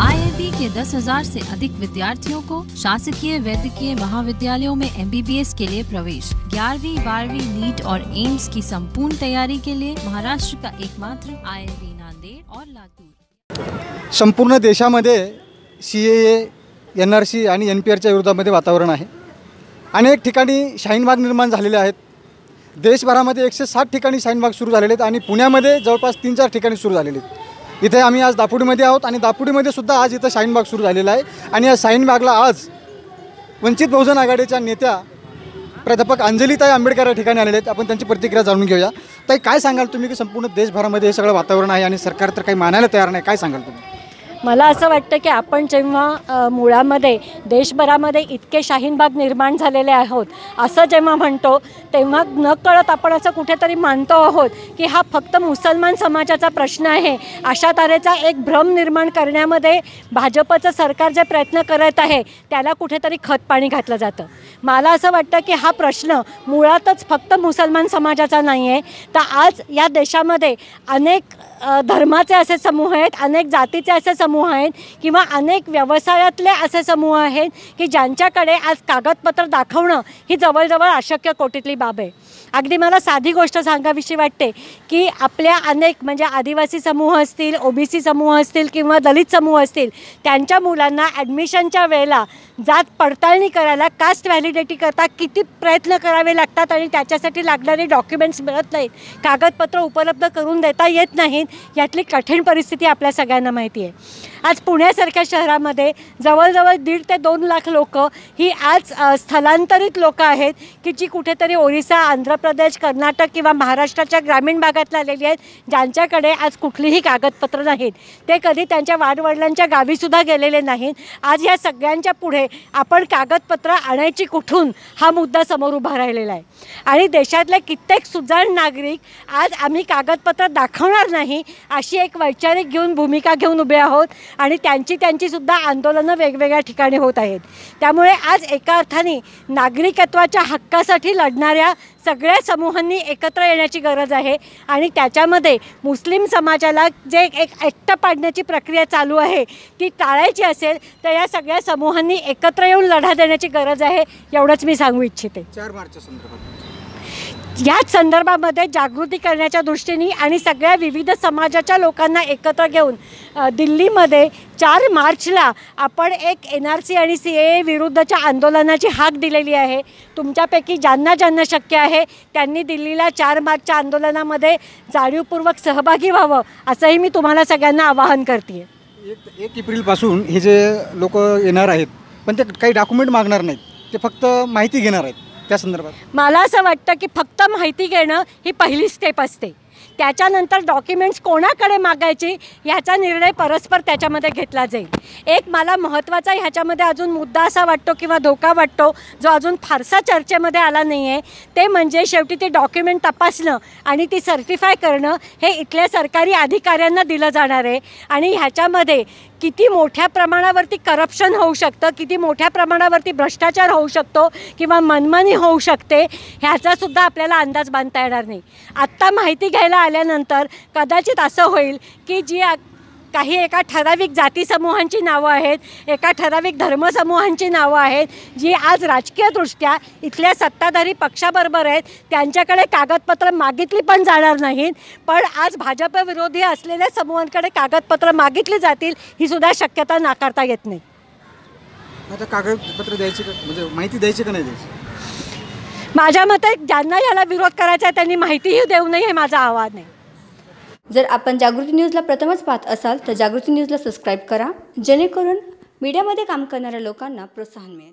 IIB के 10,000 से अधिक विद्यार्थियों को शासकीय वैद्यकीय महाविद्यालयों में MBBS के लिए प्रवेश। 11वीं 12वीं नीट और एम्स की संपूर्ण तैयारी के लिए महाराष्ट्र का एकमात्र IIB नांदेड़ और लातूर। संपूर्ण देशामध्ये CAA, NRC आणि NPRच्या विरोधामध्ये वातावरण आहे। अनेक ठिकाणी शाहीनबाग निर्माण झालेले आहेत। देशभरामध्ये 160 ठिकाणी शाहीनबाग सुरू झालेले आहेत आणि पुण्यामध्ये जवळपास 3-4 ठिकाणी सुरू झालेले आहेत। इथे आम्ही आज दापोडीमध्ये आहोत आणि दापोडीमध्ये सुद्धा आज इथं शाहीनबाग सुरू झालेला आहे आणि या शाहीनबागला आज वंचित बहुजन आघाडीच्या नेत्या प्राध्यापक अंजलीताई आंबेडकर या ठिकाणी आलेले आहेत। आपण त्यांची प्रतिक्रिया जाणून घेऊया। ताई, काय सांगाल तुम्ही की संपूर्ण देशभरामध्ये हे सगळं वातावरण आहे आणि सरकार तर काही मानायला तयार नाही, काय सांगाल तुम्ही? मला असं वाटतं की आपण जेव्हा मुळामध्ये देशभरामध्ये इतके शाहीनबाग निर्माण झालेले आहोत असं जेव्हा म्हणतो तेव्हा नकळत आपण असं कुठेतरी मानतो आहोत की हा फक्त मुसलमान समाजाचा प्रश्न आहे। अशा तऱ्हेचा एक भ्रम निर्माण करण्यामध्ये भाजपचं सरकार जे प्रयत्न करत आहे त्याला कुठेतरी खतपाणी घातलं जातं। मला असं वाटतं की हा प्रश्न मुळातच फक्त मुसलमान समाजाचा नाही आहे, तर आज या देशामध्ये अनेक धर्माचे असे समूह आहेत, अनेक जातीचे असे समूह आहेत किंवा अनेक व्यवसायातले असे समूह आहेत की ज्यांच्याकडे आज कागदपत्र दाखवणं ही जवळजवळ अशक्य कोटीतली बाब आहे। अगदी मला साधी गोष्ट सांगावीशी वाटते की आपल्या अनेक म्हणजे आदिवासी समूह असतील, OBC समूह असतील किंवा दलित समूह असतील, त्यांच्या मुलांना ॲडमिशनच्या वेळेला जात पडताळणी करायला कास्ट व्हॅलिडिटी करता किती प्रयत्न करावे लागतात आणि त्याच्यासाठी लागणारे डॉक्युमेंट्स मिळत नाहीत, कागदपत्र उपलब्ध करून देता येत नाहीत। यातली कठीण परिस्थिती आपल्या सगळ्यांना माहिती आहे। आज पुण्यासारख्या शहरामध्ये जवळजवळ 1.5 ते 2 लाख लोक ही आज स्थलांतरित लोक आहेत की जी कुठेतरी ओरिसा, आंध्र प्रदेश, कर्नाटक किंवा महाराष्ट्राच्या ग्रामीण भागातला आलेली आहेत, ज्यांच्याकडे आज कुठलीही कागदपत्र नाहीत। ते कधी त्यांच्या वाडवडिलांच्या गावीसुद्धा गेलेले नाहीत। आज या सगळ्यांच्या पुढे आपण कागदपत्र आणायची कुठून हा मुद्दा समोर उभा राहिलेला आहे आणि देशातले कित्येक सुजाण नागरिक आज आम्ही कागदपत्र दाखवणार नाही अशी एक वैचारिक भूमिका घेऊन उभे आहोत आणि त्यांची सुद्धा आंदोलनं वेगवेगळ्या ठिकाणी होत आहेत। त्यामुळे आज एका अर्थाने नागरिकत्वाच्या हक्कासाठी लढणाऱ्या सगळ्या समूहांनी एकत्र येण्याची गरज आहे आणि त्याच्यामध्ये मुस्लिम समाजाला जे एक एकटं पाडण्याची प्रक्रिया चालू आहे ती टाळायची असेल तर या सगळ्या समूहांनी एकत्र येऊन लढा देण्याची गरज आहे, एवढंच मी सांगू इच्छिते। 4 मार्चच्या संदर्भात याच संदर्भामध्ये जागृती करण्याच्या दृष्टीने आणि सगळ्या विविध समाजाच्या लोकांना एकत्र घेऊन दिल्लीमध्ये 4 मार्चला आपण एक NRC आणि CAA विरुद्धच्या आंदोलनाची हाक दिलेली आहे। तुमच्यापैकी ज्यांना शक्य आहे त्यांनी दिल्लीला 4 मार्चच्या आंदोलनामध्ये जाणीवपूर्वक सहभागी व्हावं असंही मी तुम्हाला सगळ्यांना आवाहन करते। 1 एप्रिलपासून हे जे लोक येणार आहेत पण ते काही डॉक्युमेंट मागणार नाहीत, ते फक्त माहिती घेणार आहेत, त्या संदर्भात मला असं वाटतं की फक्त माहिती घेणं ही पहिली स्टेप असते। त्याच्यानंतर डॉक्युमेंट्स कोणाकडे मागायची ह्याचा निर्णय परस्पर त्याच्यामध्ये घेतला जाईल। एक मला महत्त्वाचा ह्याच्यामध्ये अजून मुद्दा असा वाटतो किंवा धोका वाटतो जो अजून फारसा चर्चेमध्ये आला नाही आहे, ते म्हणजे शेवटी ते डॉक्युमेंट तपासणं आणि ती सर्टिफाय करणं हे इथल्या सरकारी अधिकाऱ्यांना दिलं जाणार आहे आणि ह्याच्यामध्ये किती मोठ्या प्रमाणावरती करप्शन होऊ शकतं, किती मोठ्या प्रमाणावरती भ्रष्टाचार होऊ शकतो किंवा मनमानी होऊ शकते ह्याचासुद्धा आपल्याला अंदाज बांधता येणार नाही। आत्ता माहिती घ्यायला आल्यानंतर कदाचित असं होईल की जी काही एका ठराविक जाती समूहांची नावं आहेत, एका ठराविक धर्मसमूहांची नावं आहेत, जी आज राजकीयदृष्ट्या इथल्या सत्ताधारी पक्षाबरोबर आहेत, त्यांच्याकडे कागदपत्र मागितली पण जाणार नाहीत, पण आज भाजप विरोधी असलेल्या समूहांकडे कागदपत्र मागितली जातील ही सुद्धा शक्यता नाकारता येत नाही। आता कागदपत्र द्यायची म्हणजे माहिती द्यायची का नाही द्यायची? माझ्या मते ज्यांना याला विरोध करायचा आहे त्यांनी माहितीही देऊ नये हे माझं आवाहन आहे। जर आपण जागृती न्यूजला प्रथमच पाहत असाल तर जागृती न्यूजला सबस्क्राईब करा, जेणेकरून मीडियामध्ये काम करणाऱ्या लोकांना प्रोत्साहन मिळेल।